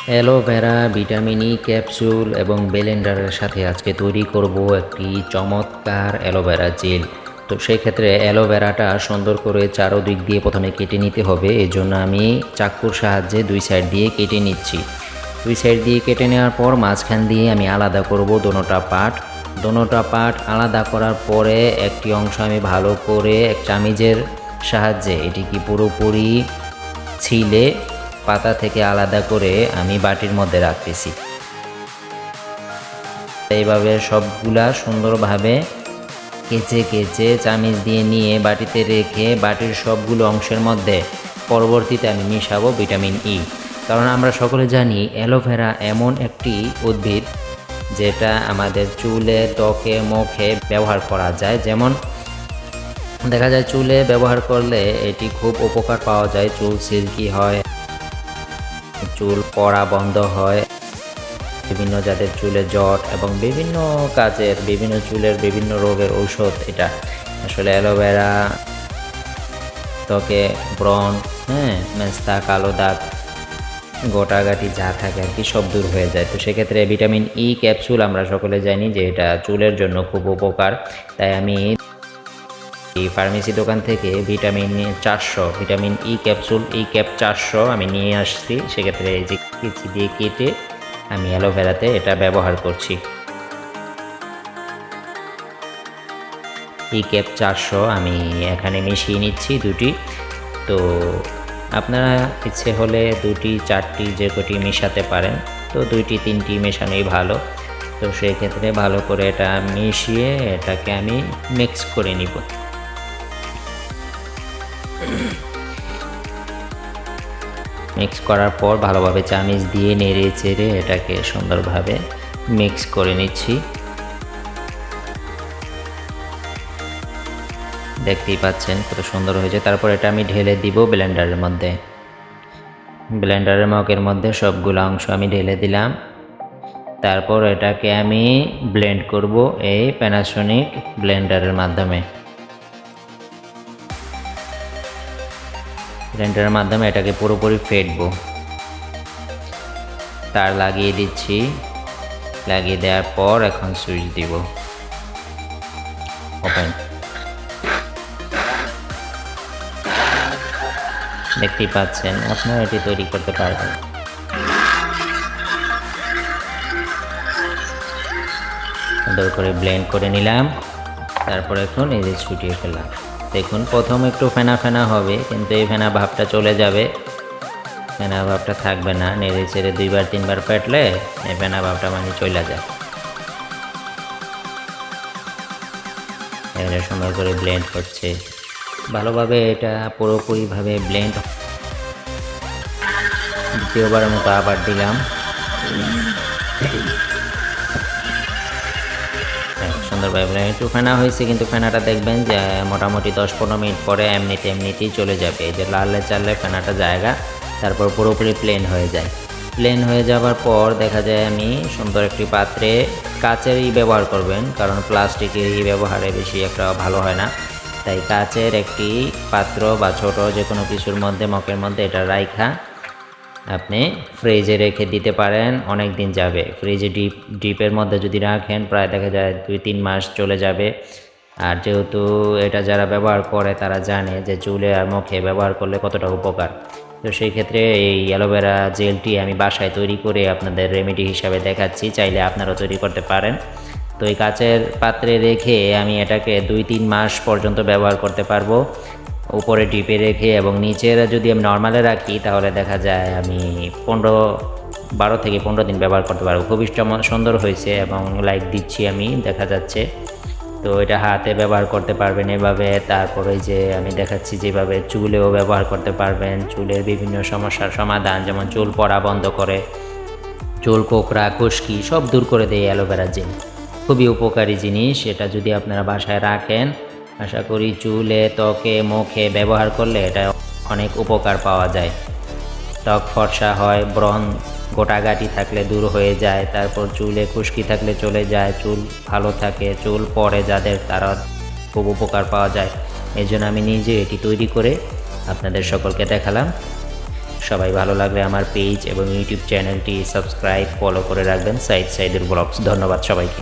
Aloe vera, vitamin E capsule এবং ব্লেন্ডারের সাথে আজকে তৈরি করব একটি চমৎকার অ্যালোভেরা জেল। তো সেই ক্ষেত্রে অ্যালোভেরাটা সুন্দর করে চারোদিক দিয়ে প্রথমে কেটে নিতে হবে। এজন্য আমি চাকুর সাহায্যে দুই সাইড দিয়ে কেটে নিচ্ছি। দুই সাইড দিয়ে কেটে নেওয়ার পর মাঝখান দিয়ে আমি আলাদা করব দোনোটা পার্ট আলাদা করার পরে একটি অংশ আমি ভালো করে এক চামিচের সাহায্যে এটিকে পুরোপুরি ছিলে পাতা থেকে আলাদা করে আমি বাটির মধ্যে রাখতেছি। এইভাবে সবগুলা সুন্দরভাবে কেচে কেচে চামিচ দিয়ে নিয়ে বাটিতে রেখে বাটির সবগুলো অংশের মধ্যে পরবর্তীতে আমি মিশাবো ভিটামিন ই। কারণ আমরা সকলে জানি অ্যালোভেরা এমন একটি উদ্ভিদ যেটা আমাদের চুলে, ত্বকে, মুখে ব্যবহার করা যায়। যেমন দেখা যায় চুলে ব্যবহার করলে এটি খুব উপকার পাওয়া যায়, চুল সিল্কি হয়, চুল পড়া বন্ধ হয়, বিভিন্ন জাতের চুলে জট এবং বিভিন্ন কাজের বিভিন্ন চুলের বিভিন্ন রোগের ঔষধ এটা। আসলে অ্যালোভেরা ত্বকে ব্রণ, মেস্তা, কালো দাগ, গোটাগাটি যা থাকে আর কি সব দূর হয়ে যায়। তো সেক্ষেত্রে ভিটামিন ই ক্যাপসুল আমরা সকলে জানি যে এটা চুলের জন্য খুব উপকার। তাই আমি এই ফার্মেসি দোকান থেকে ভিটামিন ই ক্যাপসুল ক্যাপ 400 আমি নিয়ে আসছি। সেক্ষেত্রে এই যে কেচি দিয়ে কেটে আমি অ্যালোভেরাতে এটা ব্যবহার করছি। ক্যাপ 400 আমি এখানে মিশিয়ে নিচ্ছি দুটি। তো আপনারা ইচ্ছে হলে 2টি 4টি যে কটি মেশাতে পারেন, তো 2টি 3টি মেশানোই ভালো। তো সেই ক্ষেত্রে ভালো করে এটা মিশিয়ে এটাকে আমি মিক্স করে নিব। মিক্স করার পর ভালোভাবে চামিচ দিয়ে নেড়ে চেড়ে এটাকে সুন্দরভাবে মিক্স করে নিচ্ছি। দেখতেই পাচ্ছেন কত সুন্দর হয়েছে। তারপর এটা আমি ঢেলে দিব ব্লেন্ডারের মধ্যে। ব্লেন্ডারের মগের মধ্যে সবগুলো অংশ আমি ঢেলে দিলাম। তারপর এটাকে আমি ব্লেন্ড করব এই প্যানাসোনিক ব্লেন্ডারের মাধ্যমে। ব্লেন্ডারের মাধ্যমে এটাকে পুরোপুরি ফেটবো। তার লাগিয়ে দিচ্ছি। লাগিয়ে দেওয়ার পর এখন সুইচ দিব। ওপেন। দেখতেই পাচ্ছেন, আপনারা এটি তৈরি করতে পারবেন। সুন্দর করে ব্লেন্ড করে নিলাম। তারপর এখন এই যে ছুটিয়ে ফেলাম। দেখুন প্রথম একটু ফেনা ফেনা হবে, কিন্তু এই ফেনা ভাবটা চলে যাবে, ফেনা ভাবটা থাকবে না। নেড়ে চেড়ে 2বার 3বার ফেটলে এই ফেনা ভাবটা মানে চলে যায়। এবারে সুন্দর করে ব্লেন্ড হচ্ছে ভালোভাবে, এটা পুরোপুরিভাবে ব্লেন্ড। দ্বিতীয়বারের মতো আবার দিলাম। সুন্দরভাবে একটু ফেনা হয়েছে, কিন্তু ফেনাটা দেখবেন যে মোটামুটি 10-15 মিনিট পরে এমনিতেই চলে যাবে। এই যে লালে চাললে ফেনাটা জায়গা, তারপর পুরোপুরি প্লেন হয়ে যায়। প্লেন হয়ে যাওয়ার পর দেখা যায় আমি সুন্দর একটি পাত্রে, কাচেরই ব্যবহার করবেন, কারণ প্লাস্টিকের ব্যবহারে বেশি একটা ভালো হয় না। তাই কাচের একটি পাত্র বা ছোট যে কোনো কিছুর মধ্যে, মগের মধ্যে এটা রাইখা আপনি ফ্রিজে রেখে দিতে পারেন, অনেক দিন যাবে। ফ্রিজে ডিপের মধ্যে যদি রাখেন প্রায় দেখা যায় 2-3 মাস চলে যাবে। আর যেহেতু এটা যারা ব্যবহার করে তারা জানে যে চুলে আর মুখে ব্যবহার করলে কতটা উপকার। তো সেই ক্ষেত্রে এই অ্যালোভেরা জেলটি আমি বাসায় তৈরি করে আপনাদের রেমেডি হিসাবে দেখাচ্ছি, চাইলে আপনারাও তৈরি করতে পারেন। তো এই কাচের পাত্রে রেখে আমি এটাকে 2-3 মাস পর্যন্ত ব্যবহার করতে পারবো, উপরে ডিপে রেখে। এবং নিচের যদি আমি নর্মালে রাখি তাহলে দেখা যায় আমি 12 থেকে 15 দিন ব্যবহার করতে পারবো। খুবই সুন্দর হয়েছে এবং লাইক দিচ্ছি আমি, দেখা যাচ্ছে। তো এটা হাতে ব্যবহার করতে পারবেন এভাবে। তারপরে যে আমি দেখাচ্ছি যেভাবে চুলেও ব্যবহার করতে পারবেন, চুলের বিভিন্ন সমস্যার সমাধান, যেমন চুল পড়া বন্ধ করে, চুল কোঁকড়া, খুশকি সব দূর করে দেয় অ্যালোভেরা জেল। খুবই উপকারী জিনিস। এটা যদি আপনারা বাসায় রাখেন, আশা করি চুলে, ত্বকে, মুখে ব্যবহার করলে এটা অনেক উপকার পাওয়া যায়। ত্বক ফর্সা হয়, ব্রণ গোটাগাটি থাকলে দূর হয়ে যায়, তারপর চুলে খুশকি থাকলে চলে যায়, চুল ভালো থাকে, চুল পড়ে যাদের তারা খুব উপকার পাওয়া যায়। এই জন্য আমি নিজে এটি তৈরি করে আপনাদের সকলকে দেখালাম। সবাই ভালো লাগলে আমার পেজ এবং ইউটিউব চ্যানেলটি সাবস্ক্রাইব ফলো করে রাখবেন সাইদের ব্লগস। ধন্যবাদ সবাইকে।